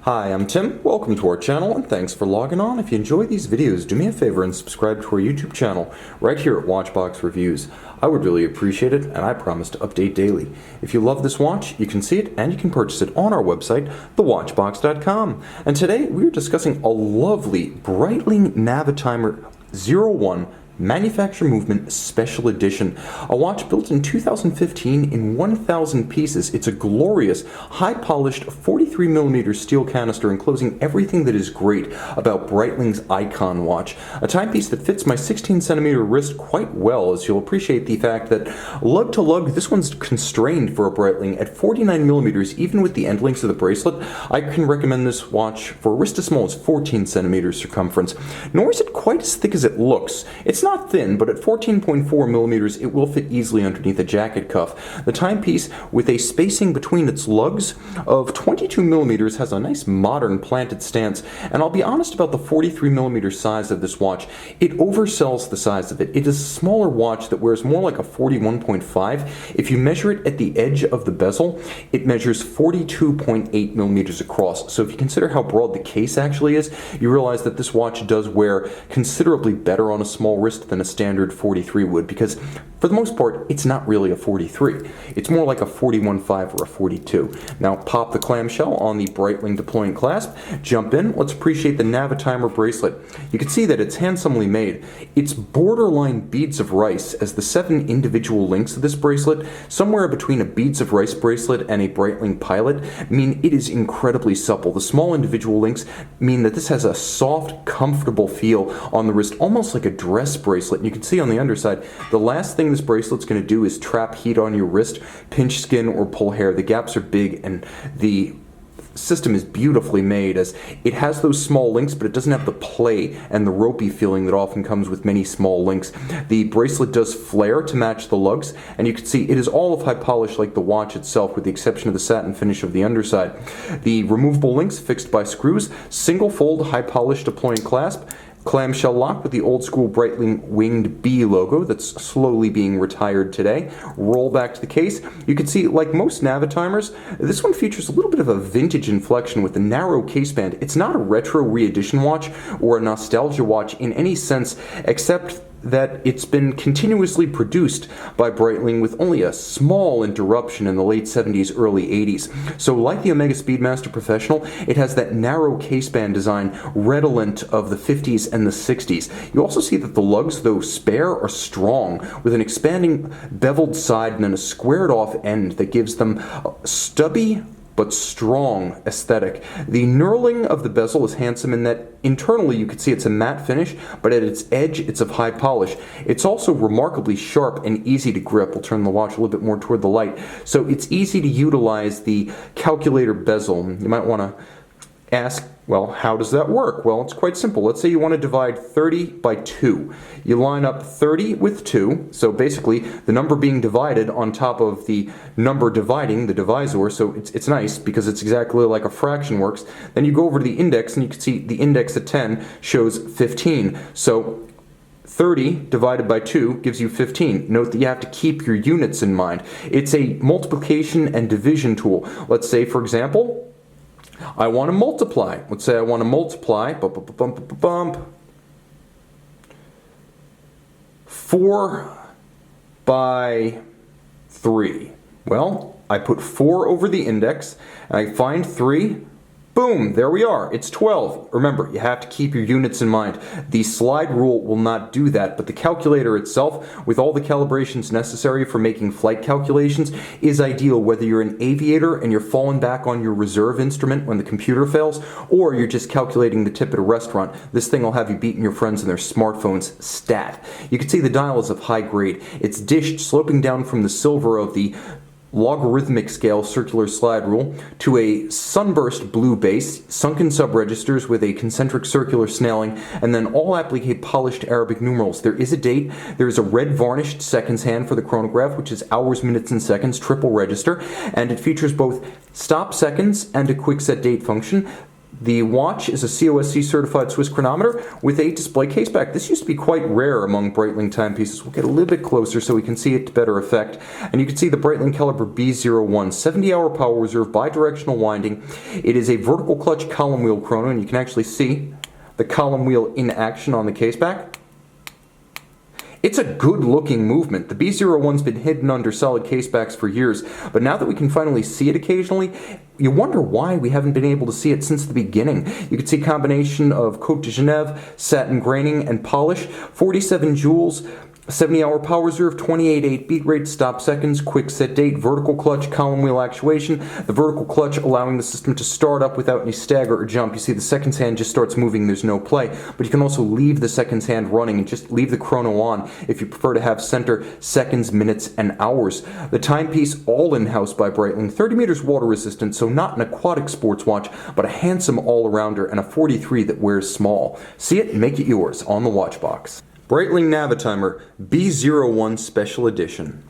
Hi, I'm Tim. Welcome to our channel and thanks for logging on. If you enjoy these videos, do me a favor and subscribe to our YouTube channel right here at Watchbox Reviews. I would really appreciate it and I promise to update daily. If you love this watch, you can see it and you can purchase it on our website, thewatchbox.com. And today we are discussing a lovely Breitling Navitimer 01 Manufacture Movement Special Edition. A watch built in 2015 in 1,000 pieces. It's a glorious, high-polished 43mm steel canister enclosing everything that is great about Breitling's icon watch. A timepiece that fits my 16cm wrist quite well, as you'll appreciate the fact that lug-to-lug, this one's constrained for a Breitling at 49mm, even with the end links of the bracelet. I can recommend this watch for a wrist as small as 14cm circumference. Nor is it quite as thick as it looks. It's not thin, but at 14.4mm it will fit easily underneath a jacket cuff. The timepiece, with a spacing between its lugs of 22mm, has a nice modern planted stance, and I'll be honest about the 43mm size of this watch. It oversells the size of it. It is a smaller watch that wears more like a 41.5. If you measure it at the edge of the bezel, it measures 42.8mm across. So if you consider how broad the case actually is, you realize that this watch does wear considerably better on a small wrist than a standard 43 would, because for the most part it's not really a 43. It's more like a 41.5 or a 42. Now pop the clamshell on the Breitling deploying clasp, jump in, let's appreciate the Navitimer bracelet. You can see that it's handsomely made. It's borderline beads of rice, as the 7 individual links of this bracelet, somewhere between a beads of rice bracelet and a Breitling Pilot, mean it is incredibly supple. The small individual links mean that this has a soft, comfortable feel on the wrist, almost like a dress bracelet. And you can see on the underside, the last thing this bracelet's going to do is trap heat on your wrist, pinch skin, or pull hair. The gaps are big and the system is beautifully made, as it has those small links, but it doesn't have the play and the ropey feeling that often comes with many small links. The bracelet does flare to match the lugs, and you can see it is all of high polish like the watch itself, with the exception of the satin finish of the underside. The removable links fixed by screws, single fold high polish deploying clasp, clamshell lock with the old school Breitling winged B logo that's slowly being retired today. Roll back to the case. You can see, like most Navitimers, this one features a little bit of a vintage inflection with a narrow case band. It's not a retro re-edition watch or a nostalgia watch in any sense, except that it's been continuously produced by Breitling with only a small interruption in the late 70s, early 80s. So like the Omega Speedmaster Professional, it has that narrow caseband design redolent of the 50s and the 60s. You also see that the lugs, though spare, are strong, with an expanding beveled side and then a squared off end that gives them a stubby but strong aesthetic. The knurling of the bezel is handsome in that internally you can see it's a matte finish, but at its edge it's of high polish. It's also remarkably sharp and easy to grip. We'll turn the watch a little bit more toward the light. So it's easy to utilize the calculator bezel. You might want to ask, well, how does that work? Well, it's quite simple. Let's say you want to divide 30 by 2. You line up 30 with 2, so basically the number being divided on top of the number dividing, the divisor, so it's nice because it's exactly like a fraction works. Then you go over to the index and you can see the index at 10 shows 15. So 30 divided by 2 gives you 15. Note that you have to keep your units in mind. It's a multiplication and division tool. Let's say, for example, I want to multiply. Let's say I want to multiply 4 by 3. Well, I put 4 over the index, and I find 3. Boom, there we are. It's 12. Remember, you have to keep your units in mind. The slide rule will not do that, but the calculator itself, with all the calibrations necessary for making flight calculations, is ideal whether you're an aviator and you're falling back on your reserve instrument when the computer fails, or you're just calculating the tip at a restaurant. This thing will have you beating your friends in their smartphones stat. You can see the dial is of high grade. It's dished sloping down from the silver of the logarithmic scale circular slide rule to a sunburst blue base, sunken sub-registers with a concentric circular snailing, and then all applique polished Arabic numerals. There is a date, there is a red varnished seconds hand for the chronograph, which is hours, minutes, and seconds, triple register, and it features both stop seconds and a quick set date function. The watch is a COSC certified Swiss chronometer with a display case back. This used to be quite rare among Breitling timepieces. We'll get a little bit closer so we can see it to better effect. And you can see the Breitling caliber B01, 70-hour power reserve, bidirectional winding. It is a vertical clutch column wheel chrono, and you can actually see the column wheel in action on the case back. It's a good-looking movement. The B01's been hidden under solid casebacks for years, but now that we can finally see it occasionally, you wonder why we haven't been able to see it since the beginning. You can see a combination of Côte de Genève, satin graining, and polish, 47 joules, 70-hour power reserve, 28.8 beat rate, stop seconds, quick set date, vertical clutch, column wheel actuation. The vertical clutch allowing the system to start up without any stagger or jump. You see the seconds hand just starts moving, there's no play. But you can also leave the seconds hand running and just leave the chrono on if you prefer to have center seconds, minutes, and hours. The timepiece, all in-house by Breitling, 30 meters water resistant, so not an aquatic sports watch, but a handsome all-arounder and a 43 that wears small. See it and make it yours on the watch box. Breitling Navitimer B01 Special Edition.